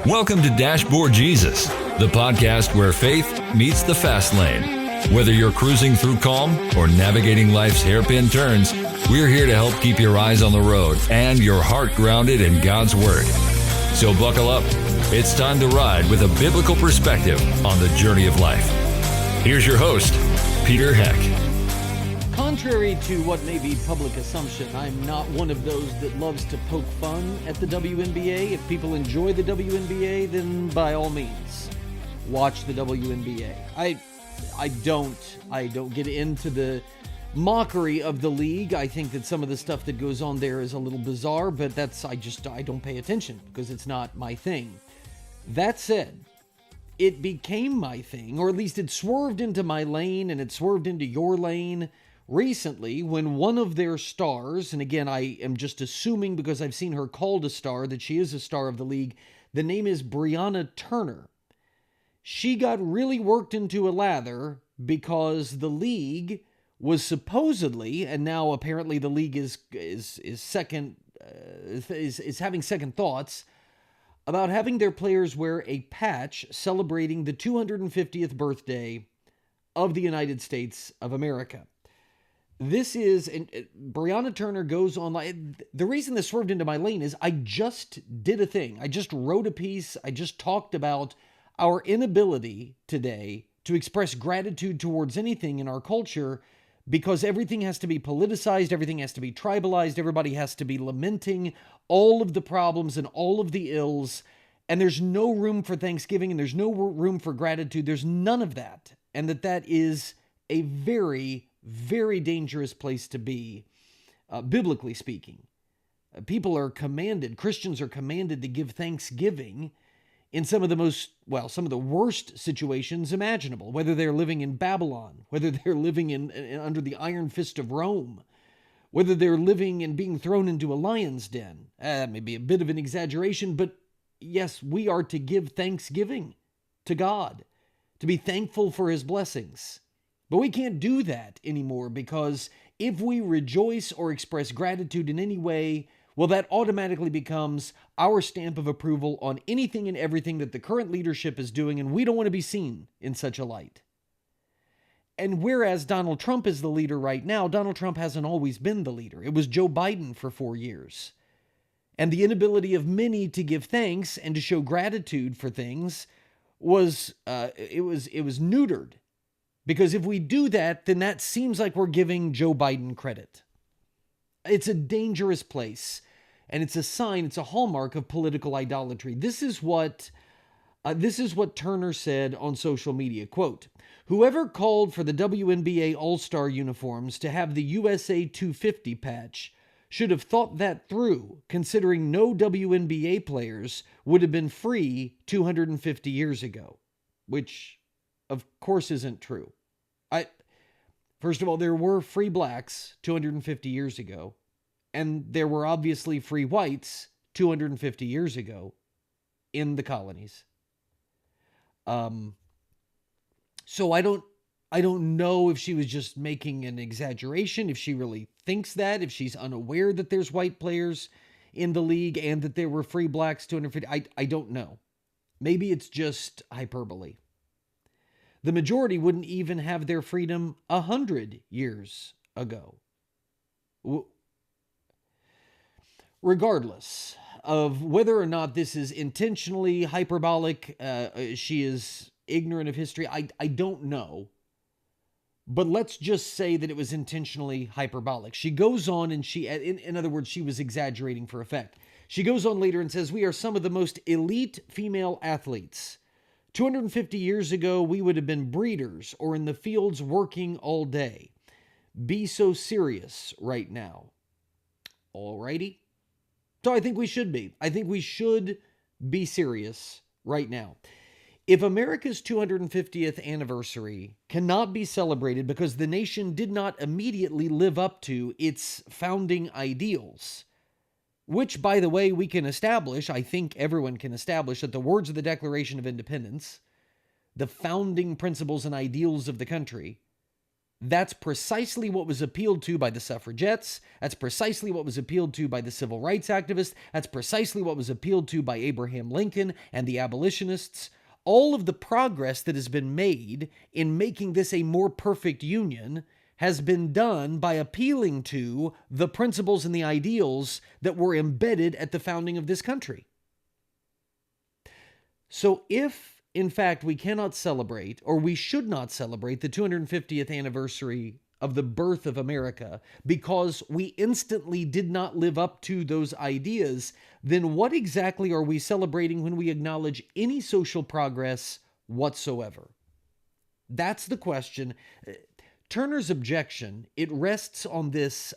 Welcome to Dashboard Jesus, the podcast where faith meets the fast lane. Whether you're cruising through calm or navigating life's hairpin turns, we're here to help keep your eyes on the road and your heart grounded in God's Word. So buckle up. It's time to ride with a biblical perspective on the journey of life. Here's your host, Peter Heck. Contrary to what may be public assumption, I'm not one of those that loves to poke fun at the WNBA. If people enjoy the WNBA, then by all means, watch the WNBA. I don't get into the mockery of the league. I think that some of the stuff that goes on there is a little bizarre, but I don't pay attention because it's not my thing. That said, it became my thing, or at least it swerved into my lane and it swerved into your lane recently when one of their stars, and again, I am just assuming because I've seen her called a star that she is a star of the league. The name is Brianna Turner. She got really worked into a lather because the league was supposedly, and now apparently the league is having second thoughts about having their players wear a patch celebrating the 250th birthday of the United States of America. This is, and Brianna Turner goes online. The reason this swerved into my lane is I just did a thing. I just wrote a piece. I just talked about our inability today to express gratitude towards anything in our culture because everything has to be politicized, everything has to be tribalized, everybody has to be lamenting all of the problems and all of the ills, and there's no room for Thanksgiving and there's no room for gratitude. There's none of that, and that is a very, very dangerous place to be, biblically speaking. People are commanded, Christians are commanded to give thanksgiving in some of the worst situations imaginable, whether they're living in Babylon, whether they're living under the iron fist of Rome, whether they're living and being thrown into a lion's den. That may be a bit of an exaggeration, but yes, we are to give thanksgiving to God, to be thankful for his blessings. But we can't do that anymore because if we rejoice or express gratitude in any way, well, that automatically becomes our stamp of approval on anything and everything that the current leadership is doing, and we don't want to be seen in such a light. And whereas Donald Trump is the leader right now, Donald Trump hasn't always been the leader. It was Joe Biden for 4 years. And the inability of many to give thanks and to show gratitude for things was neutered. Because if we do that, then that seems like we're giving Joe Biden credit. It's a dangerous place, and it's a sign, it's a hallmark of political idolatry. This is what Turner said on social media, quote, "Whoever called for the WNBA All-Star uniforms to have the USA 250 patch should have thought that through, considering no WNBA players would have been free 250 years ago," which of course isn't true. First of all, there were free blacks 250 years ago, and there were obviously free whites 250 years ago in the colonies. So I don't know if she was just making an exaggeration, if she really thinks that, if she's unaware that there's white players in the league and that there were free blacks 250. I don't know. Maybe it's just hyperbole. The majority wouldn't even have their freedom 100 years ago. Regardless of whether or not this is intentionally hyperbolic, she is ignorant of history, I don't know. But let's just say that it was intentionally hyperbolic. She goes on and in other words, she was exaggerating for effect. She goes on later and says, "We are some of the most elite female athletes. 250 years ago, we would have been breeders or in the fields working all day. Be so serious right now." Alrighty. So I think we should be. I think we should be serious right now. If America's 250th anniversary cannot be celebrated because the nation did not immediately live up to its founding ideals, which, by the way, we can establish, I think everyone can establish, that the words of the Declaration of Independence, the founding principles and ideals of the country, That's precisely what was appealed to by the suffragettes. That's precisely what was appealed to by the civil rights activists. That's precisely what was appealed to by Abraham Lincoln and the abolitionists. All of the progress that has been made in making this a more perfect union has been done by appealing to the principles and the ideals that were embedded at the founding of this country. So if, in fact, we cannot celebrate, or we should not celebrate, the 250th anniversary of the birth of America because we instantly did not live up to those ideas, then what exactly are we celebrating when we acknowledge any social progress whatsoever? That's the question. Turner's objection, it rests on this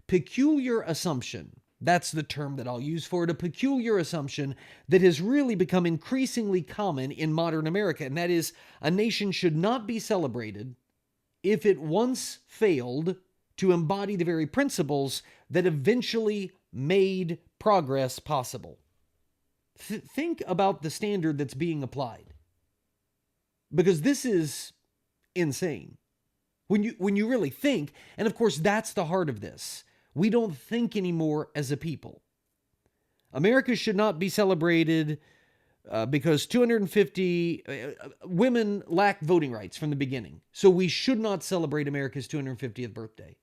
peculiar assumption. That's the term that I'll use for it, a peculiar assumption that has really become increasingly common in modern America, and that is a nation should not be celebrated if it once failed to embody the very principles that eventually made progress possible. Think about the standard that's being applied, because this is insane. When you really think, and of course that's the heart of this, we don't think anymore as a people. America should not be celebrated because 250 women lack voting rights from the beginning. So we should not celebrate America's 250th birthday.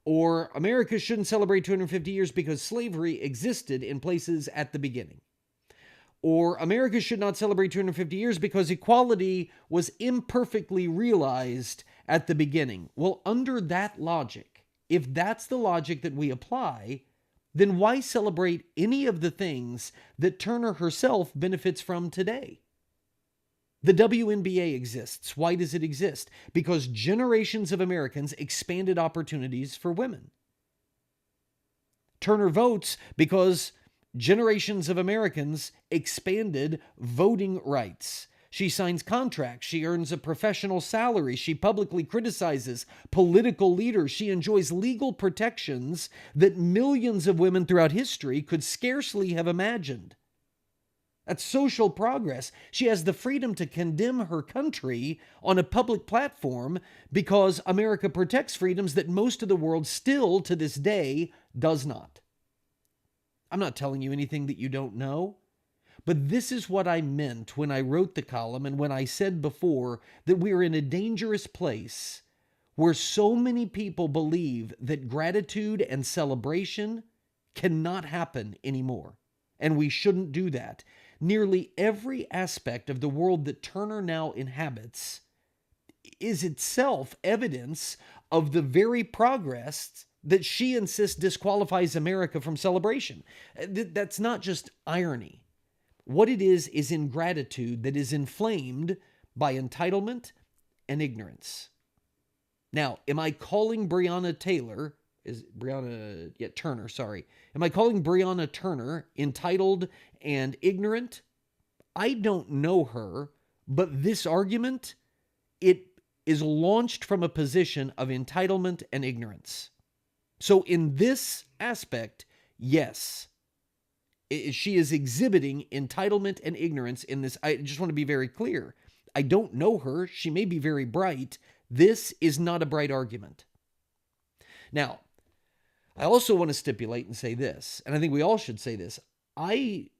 Or America shouldn't celebrate 250 years because slavery existed in places at the beginning. Or America should not celebrate 250 years because equality was imperfectly realized at the beginning. Well, under that logic, if that's the logic that we apply, then why celebrate any of the things that Turner herself benefits from today? The WNBA exists. Why does it exist? Because generations of Americans expanded opportunities for women. Turner votes because generations of Americans expanded voting rights. She signs contracts. She earns a professional salary. She publicly criticizes political leaders. She enjoys legal protections that millions of women throughout history could scarcely have imagined. That's social progress. She has the freedom to condemn her country on a public platform because America protects freedoms that most of the world still to this day does not. I'm not telling you anything that you don't know. But this is what I meant when I wrote the column and when I said before that we are in a dangerous place where so many people believe that gratitude and celebration cannot happen anymore. And we shouldn't do that. Nearly every aspect of the world that Turner now inhabits is itself evidence of the very progress that she insists disqualifies America from celebration. That's not just irony. What it is ingratitude that is inflamed by entitlement and ignorance. Now, am I calling Breonna Turner, Am I calling Breonna Turner entitled and ignorant? I don't know her, but this argument, it is launched from a position of entitlement and ignorance. So in this aspect, yes, she is exhibiting entitlement and ignorance in this. I just want to be very clear. I don't know her. She may be very bright. This is not a bright argument. Now, I also want to stipulate and say this, and I think we all should say this. I'm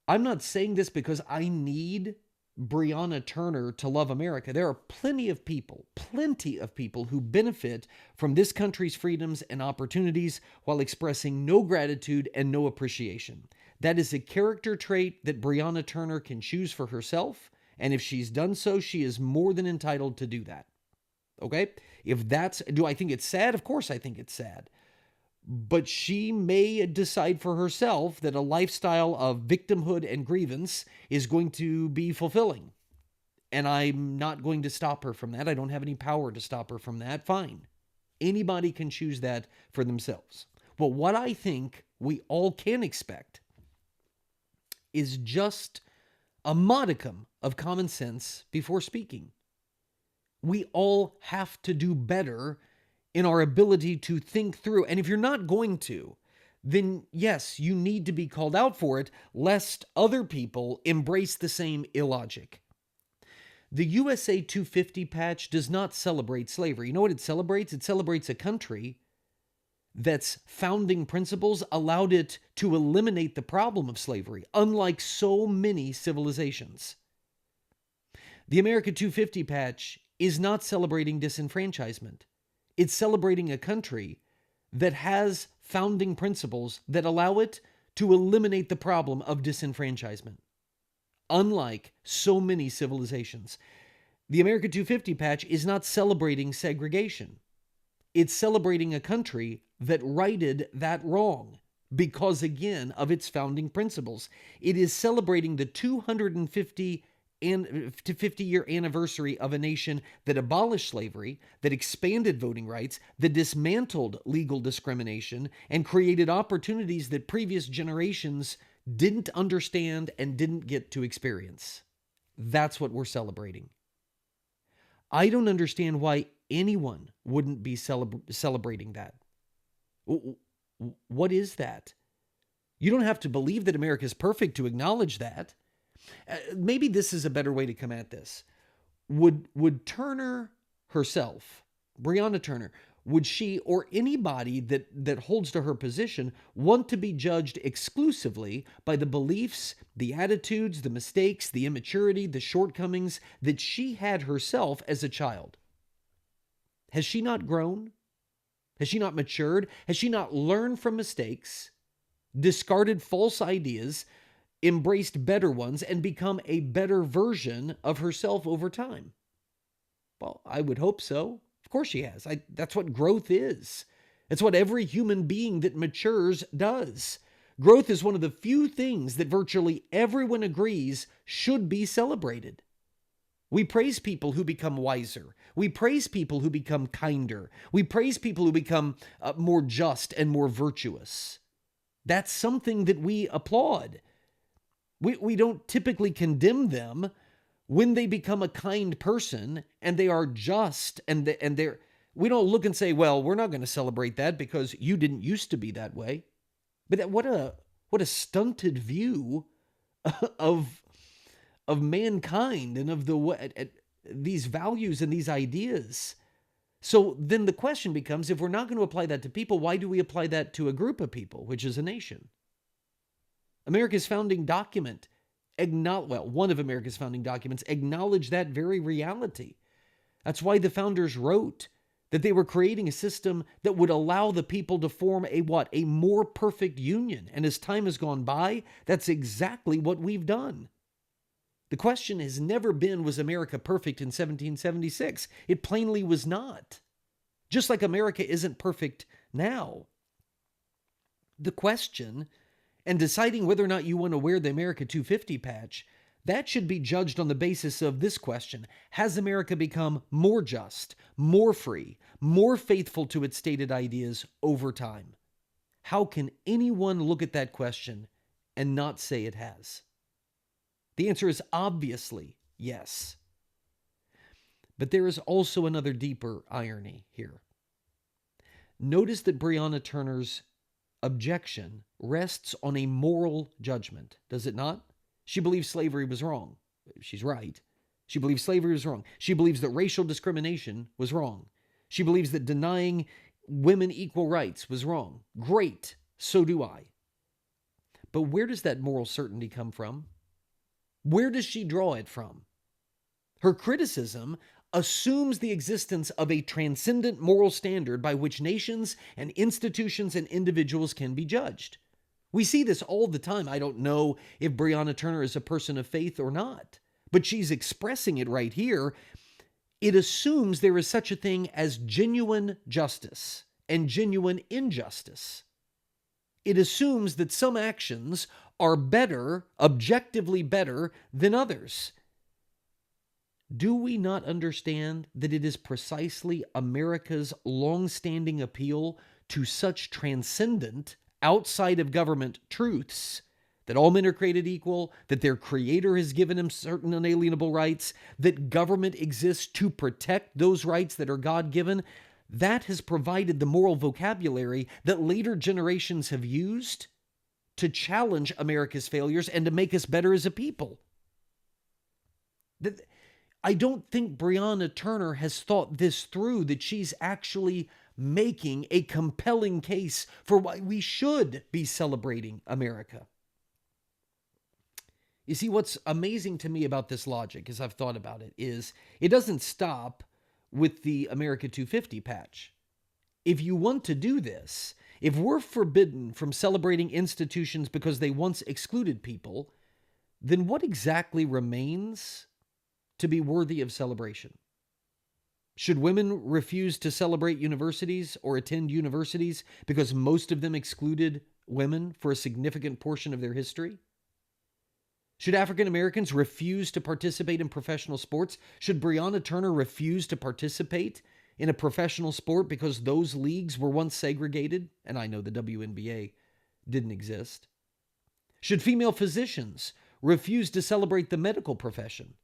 not saying this because I need Breonna Turner to love America. There are plenty of people who benefit from this country's freedoms and opportunities while expressing no gratitude and no appreciation. That is a character trait that Breonna Turner can choose for herself, and if she's done so, she is more than entitled to do that. Okay? Do I think it's sad? Of course I think it's sad. But she may decide for herself that a lifestyle of victimhood and grievance is going to be fulfilling. And I'm not going to stop her from that. I don't have any power to stop her from that. Fine. Anybody can choose that for themselves. But what I think we all can expect is just a modicum of common sense before speaking. We all have to do better in our ability to think through. And if you're not going to, then yes, you need to be called out for it, lest other people embrace the same illogic. The USA 250 patch does not celebrate slavery. You know what it celebrates? It celebrates a country that's founding principles allowed it to eliminate the problem of slavery, unlike so many civilizations. The America 250 patch is not celebrating disenfranchisement. It's celebrating a country that has founding principles that allow it to eliminate the problem of disenfranchisement, unlike so many civilizations. The America 250 patch is not celebrating segregation. It's celebrating a country that righted that wrong because, again, of its founding principles. It is celebrating the 250-year anniversary of a nation that abolished slavery, that expanded voting rights, that dismantled legal discrimination, and created opportunities that previous generations didn't understand and didn't get to experience. That's what we're celebrating. I don't understand why anyone wouldn't be celebrating that. What is that? You don't have to believe that America is perfect to acknowledge that. Maybe this is a better way to come at this. Would Turner herself, Breonna Turner, would she or anybody that holds to her position want to be judged exclusively by the beliefs, the attitudes, the mistakes, the immaturity, the shortcomings that she had herself as a child? Has she not grown? Has she not matured? Has she not learned from mistakes, discarded false ideas, embraced better ones, and become a better version of herself over time? Well, I would hope so. Of course she has. That's what growth is. It's what every human being that matures does. Growth is one of the few things that virtually everyone agrees should be celebrated. We praise people who become wiser. We praise people who become kinder. We praise people who become more just and more virtuous. That's something that we applaud. We don't typically condemn them when they become a kind person and they are just and they're. We don't look and say, well, we're not going to celebrate that because you didn't used to be that way. But what a stunted view of mankind and of these values and these ideas. So then the question becomes, if we're not going to apply that to people, why do we apply that to a group of people, which is a nation? America's founding document, one of America's founding documents, acknowledged that very reality. That's why the founders wrote that they were creating a system that would allow the people to form a more perfect union. And as time has gone by, that's exactly what we've done. The question has never been, was America perfect in 1776? It plainly was not. Just like America isn't perfect now. The question, and deciding whether or not you want to wear the America 250 patch, that should be judged on the basis of this question. Has America become more just, more free, more faithful to its stated ideas over time? How can anyone look at that question and not say it has? The answer is obviously yes. But there is also another deeper irony here. Notice that Breonna Turner's objection rests on a moral judgment, does it not? She believes slavery was wrong. She's right. She believes slavery was wrong. She believes that racial discrimination was wrong. She believes that denying women equal rights was wrong. Great. So do I. But where does that moral certainty come from? Where does she draw it from? Her criticism assumes the existence of a transcendent moral standard by which nations and institutions and individuals can be judged. We see this all the time. I don't know if Breonna Turner is a person of faith or not, but she's expressing it right here. It assumes there is such a thing as genuine justice and genuine injustice. It assumes that some actions are better, objectively better than others. Do we not understand that it is precisely America's long-standing appeal to such transcendent, outside of government truths, that all men are created equal, that their creator has given them certain unalienable rights, that government exists to protect those rights that are God-given? That has provided the moral vocabulary that later generations have used to challenge America's failures and to make us better as a people. I don't think Breonna Turner has thought this through, that she's actually making a compelling case for why we should be celebrating America. You see, what's amazing to me about this logic, as I've thought about it, is it doesn't stop with the America 250 patch. If you want to do this, if we're forbidden from celebrating institutions because they once excluded people, then what exactly remains to be worthy of celebration? Should women refuse to celebrate universities or attend universities because most of them excluded women for a significant portion of their history? Should African Americans refuse to participate in professional sports? Should Breonna Turner refuse to participate in a professional sport because those leagues were once segregated? And I know the WNBA didn't exist. Should female physicians refuse to celebrate the medical profession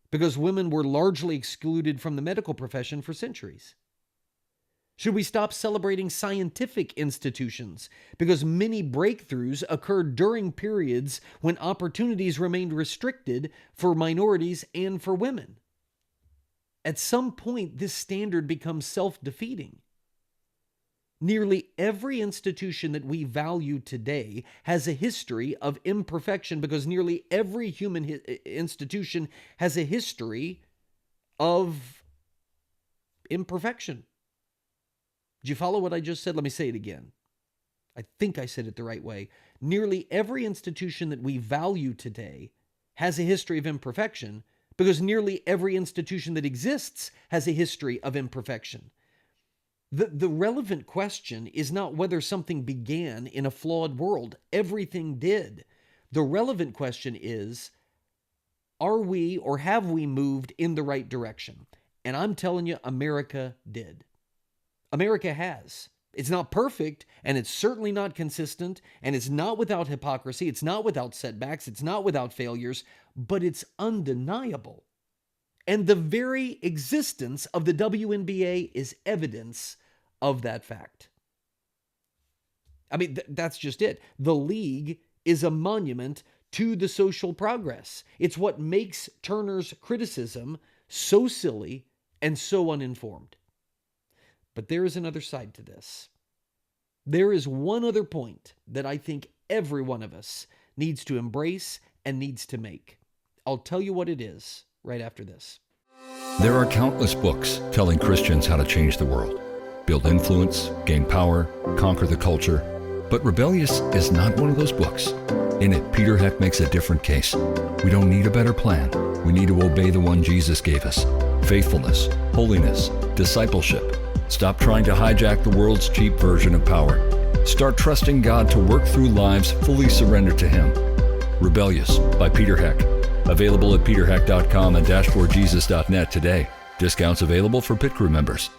because women were largely excluded from the medical profession for centuries? Should we stop celebrating scientific institutions because many breakthroughs occurred during periods when opportunities remained restricted for minorities and for women? At some point, this standard becomes self-defeating. Nearly every institution that we value today has a history of imperfection because nearly every human institution has a history of imperfection. Did you follow what I just said? Let me say it again. I think I said it the right way. Nearly every institution that we value today has a history of imperfection because nearly every institution that exists has a history of imperfection. The relevant question is not whether something began in a flawed world. Everything did. The relevant question is, are we or have we moved in the right direction? And I'm telling you, America did. America has. It's not perfect, and it's certainly not consistent, and it's not without hypocrisy, it's not without setbacks, it's not without failures, but it's undeniable. And the very existence of the WNBA is evidence of that fact. I mean, that's just it. The league is a monument to the social progress. It's what makes Turner's criticism so silly and so uninformed. But there is another side to this. There is one other point that I think every one of us needs to embrace and needs to make. I'll tell you what it is right after this. There are countless books telling Christians how to change the world, build influence, gain power, conquer the culture. But Rebellious is not one of those books. In it, Peter Heck makes a different case. We don't need a better plan. We need to obey the one Jesus gave us. Faithfulness, holiness, discipleship. Stop trying to hijack the world's cheap version of power. Start trusting God to work through lives fully surrendered to Him. Rebellious by Peter Heck. Available at peterheck.com and dashboardjesus.net today. Discounts available for Pit Crew members.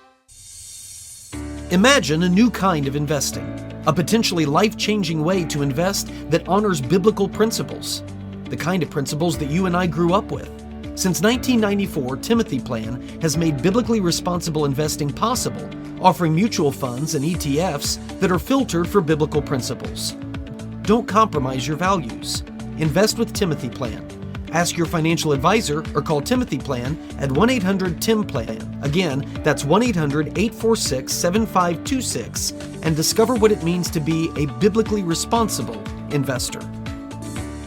Imagine a new kind of investing, a potentially life-changing way to invest that honors biblical principles, the kind of principles that you and I grew up with. Since 1994, Timothy Plan has made biblically responsible investing possible, offering mutual funds and ETFs that are filtered for biblical principles. Don't compromise your values. Invest with Timothy Plan. Ask your financial advisor or call Timothy Plan at 1-800-TIM-PLAN. Again, that's 1-800-846-7526 and discover what it means to be a biblically responsible investor.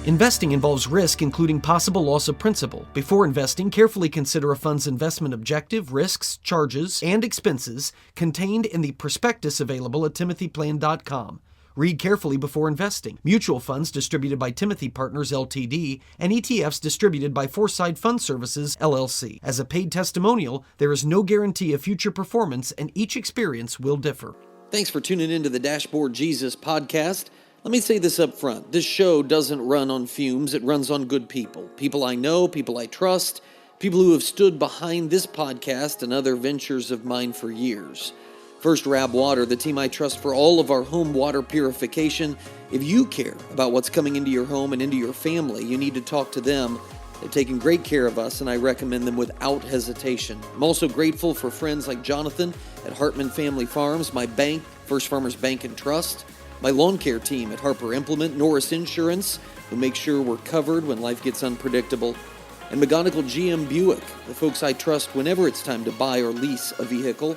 Investing involves risk, including possible loss of principal. Before investing, carefully consider a fund's investment objective, risks, charges, and expenses contained in the prospectus available at timothyplan.com. Read carefully before investing. Mutual funds distributed by Timothy Partners Ltd. and ETFs distributed by Foresight Fund Services LLC. As a paid testimonial, there is no guarantee of future performance and each experience will differ. Thanks for tuning into the Dashboard Jesus podcast. Let me say this up front. This show doesn't run on fumes. It runs on good people. People I know, people I trust, people who have stood behind this podcast and other ventures of mine for years. First Rab Water, the team I trust for all of our home water purification. If you care about what's coming into your home and into your family, you need to talk to them. They've taken great care of us, and I recommend them without hesitation. I'm also grateful for friends like Jonathan at Hartman Family Farms, my bank, First Farmers Bank and Trust, my lawn care team at Harper Implement, Norris Insurance, who make sure we're covered when life gets unpredictable, And McGonigal GM Buick, the folks I trust whenever it's time to buy or lease a vehicle.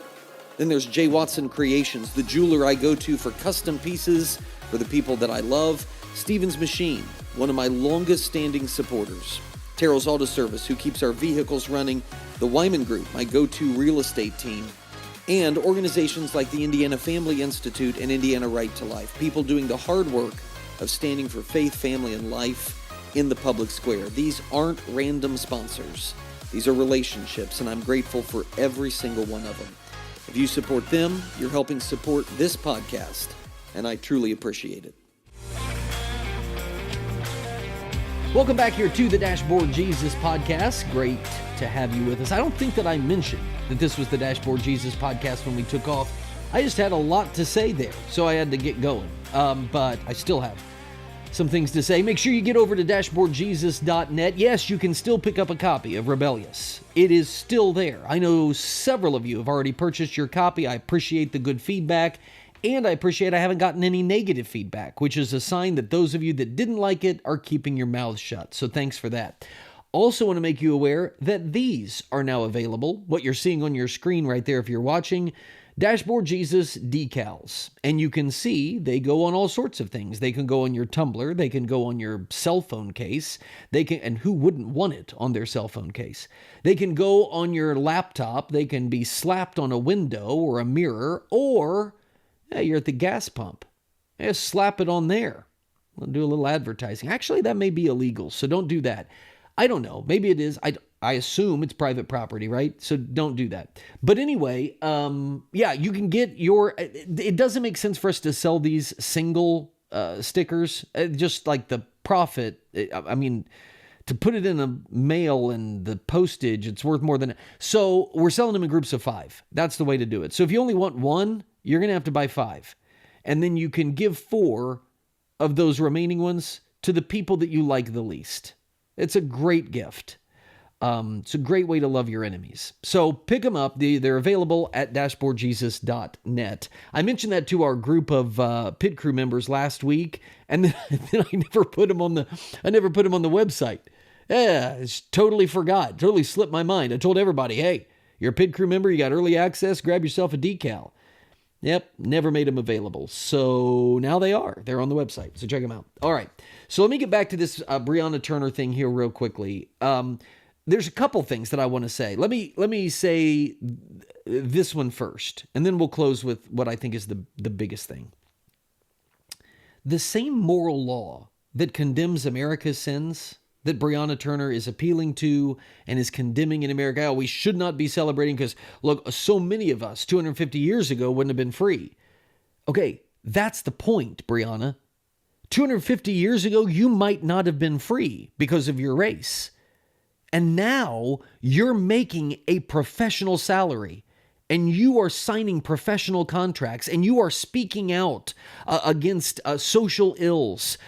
Then there's J. Watson Creations, the jeweler I go to for custom pieces for the people that I love. Stevens Machine, one of my longest-standing supporters. Terrell's Auto Service, who keeps our vehicles running. The Wyman Group, my go-to real estate team. And organizations like the Indiana Family Institute and Indiana Right to Life. People doing the hard work of standing for faith, family, and life in the public square. These aren't random sponsors. These are relationships, and I'm grateful for every single one of them. If you support them, you're helping support this podcast, and I truly appreciate it. Welcome back here to the Dashboard Jesus podcast. Great to have you with us. I don't think that I mentioned that this was the Dashboard Jesus podcast when we took off. I just had a lot to say there, so I had to get going. But I still have some things to say. Make sure you get over to dashboardjesus.net. Yes, you can still pick up a copy of Rebellious. It is still there. I know several of you have already purchased your copy. I appreciate the good feedback. And I appreciate I haven't gotten any negative feedback, which is a sign that those of you that didn't like it are keeping your mouths shut. So thanks for that. Also want to make you aware that these are now available. What you're seeing on your screen right there if you're watching, Dashboard Jesus decals. And you can see they go on all sorts of things. They can go on your tumbler. They can go on your cell phone case. They can, and who wouldn't want it on their cell phone case? They can go on your laptop. They can be slapped on a window or a mirror, or hey, you're at the gas pump. Just slap it on there. We'll do a little advertising. Actually, that may be illegal, so don't do that. I don't know. Maybe it is. I assume it's private property, right? So don't do that. But anyway, yeah, you can get your... It doesn't make sense for us to sell these single stickers. Just like the profit, I mean, to put it in a mail and the postage, it's worth more than... So we're selling them in groups of 5. That's the way to do it. So if you only want one, you're going to have to buy 5. And then you can give 4 of those remaining ones to the people that you like the least. It's a great gift. It's a great way to love your enemies. So pick them up. They're available at dashboardjesus.net. I mentioned that to our group of pit crew members last week, and then I never put them on the website. Yeah, it's totally forgot. Totally slipped my mind. I told everybody, hey, you're a pit crew member, you got early access, grab yourself a decal. Yep, never made them available. So now they are. They're on the website, so check them out. All right, so let me get back to this Breonna Turner thing here real quickly. There's a couple things that I want to say. Let me say this one first, and then we'll close with what I think is the biggest thing. The same moral law that condemns America's sins, that Breonna Turner is appealing to and is condemning in America. Oh, we should not be celebrating because, look, so many of us 250 years ago wouldn't have been free. Okay, that's the point, Breonna. 250 years ago, you might not have been free because of your race. And now you're making a professional salary, and you are signing professional contracts, and you are speaking out against social ills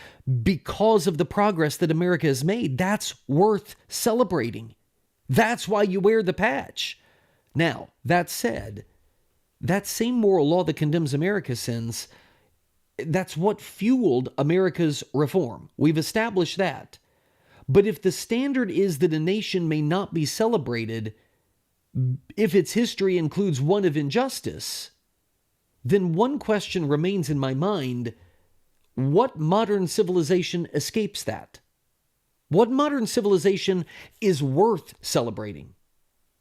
because of the progress that America has made. That's worth celebrating. That's why you wear the patch. Now, that said, that same moral law that condemns America's sins, that's what fueled America's reform. We've established that. But if the standard is that a nation may not be celebrated if its history includes one of injustice, then one question remains in my mind: what modern civilization escapes that? What modern civilization is worth celebrating?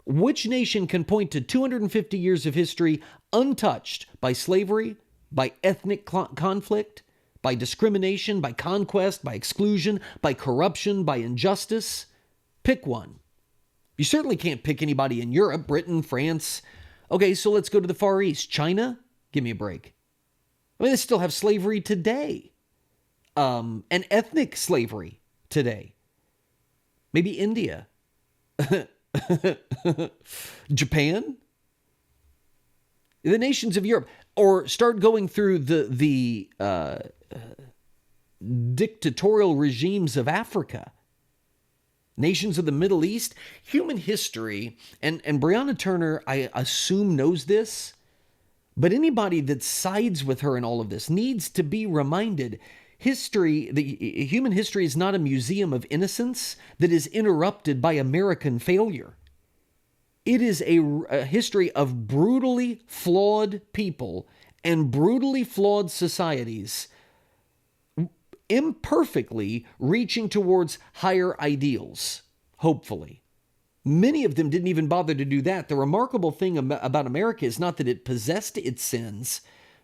Which nation can point to 250 years of history untouched by slavery, by ethnic conflict, by discrimination, by conquest, by exclusion, by corruption, by injustice? Pick one. You certainly can't pick anybody in Europe, Britain, France. Okay, so let's go to the Far East. China? Give me a break. I mean, they still have slavery today. And ethnic slavery today. Maybe India. Japan? The nations of Europe. Or start going through the dictatorial regimes of Africa. Nations of the Middle East. Human history, and Breonna Turner, I assume, knows this, but anybody that sides with her in all of this needs to be reminded human history is not a museum of innocence that is interrupted by American failure. It is a history of brutally flawed people and brutally flawed societies imperfectly reaching towards higher ideals, hopefully. Many of them didn't even bother to do that. The remarkable thing about America is not that it possessed its sins,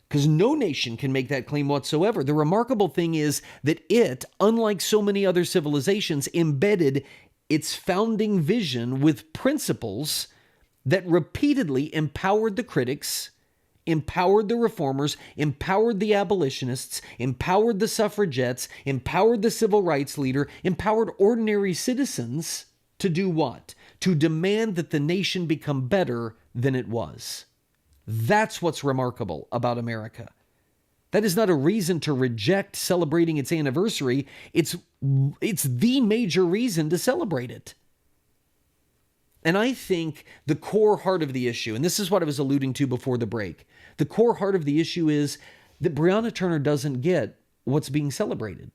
because no nation can make that claim whatsoever. The remarkable thing is that it, unlike so many other civilizations, embedded its founding vision with principles that repeatedly empowered the critics, empowered the reformers, empowered the abolitionists, empowered the suffragettes, empowered the civil rights leader, empowered ordinary citizens to do what? To demand that the nation become better than it was. That's what's remarkable about America. That is not a reason to reject celebrating its anniversary. It's the major reason to celebrate it. And I think the core heart of the issue, and this is what I was alluding to before the break, the core heart of the issue is that Breonna Turner doesn't get what's being celebrated.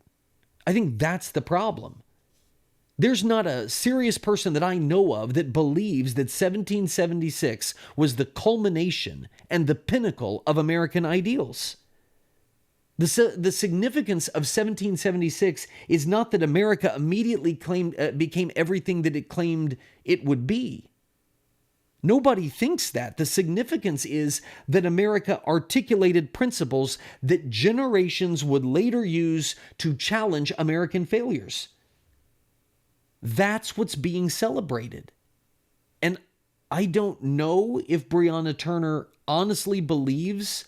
I think that's the problem. There's not a serious person that I know of that believes that 1776 was the culmination and the pinnacle of American ideals. The significance of 1776 is not that America immediately became everything that it claimed it would be. Nobody thinks that. The significance is that America articulated principles that generations would later use to challenge American failures. That's what's being celebrated. And I don't know if Breonna Turner honestly believes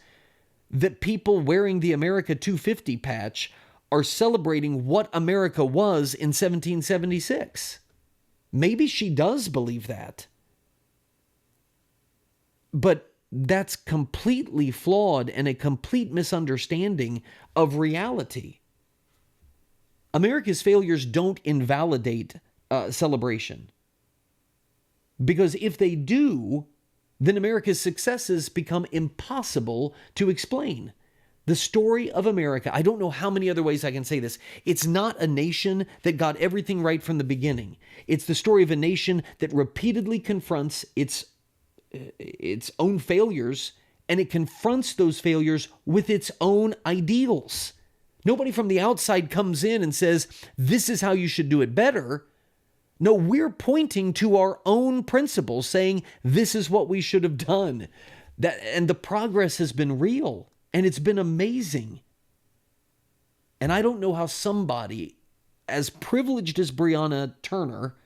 that people wearing the America 250 patch are celebrating what America was in 1776. Maybe she does believe that. But that's completely flawed and a complete misunderstanding of reality. America's failures don't invalidate celebration. Because if they do, then America's successes become impossible to explain. The story of America, I don't know how many other ways I can say this. It's not a nation that got everything right from the beginning. It's the story of a nation that repeatedly confronts its own failures, and it confronts those failures with its own ideals. Nobody from the outside comes in and says, this is how you should do it better. No, we're pointing to our own principles, saying this is what we should have done. And the progress has been real, and it's been amazing. And I don't know how somebody as privileged as Breonna Turner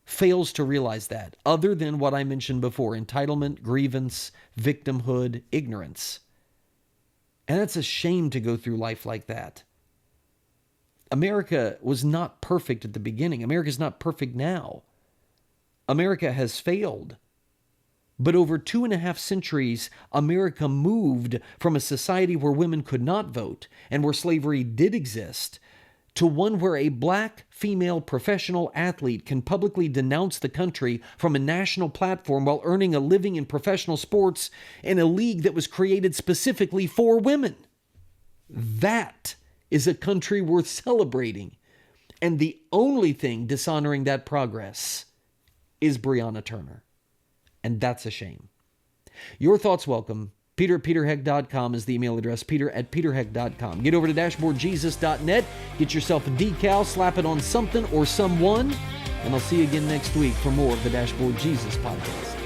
fails to realize that, other than what I mentioned before: entitlement, grievance, victimhood, ignorance. And it's a shame to go through life like that. America was not perfect at the beginning. America's not perfect now. America has failed. But over 2.5 centuries, America moved from a society where women could not vote and where slavery did exist to one where a black female professional athlete can publicly denounce the country from a national platform while earning a living in professional sports in a league that was created specifically for women. That is a country worth celebrating. And the only thing dishonoring that progress is Breonna Turner. And that's a shame. Your thoughts welcome. Peter@peterheck.com is the email address. Peter@peterheck.com. Get over to dashboardjesus.net. Get yourself a decal, slap it on something or someone. And I'll see you again next week for more of the Dashboard Jesus podcast.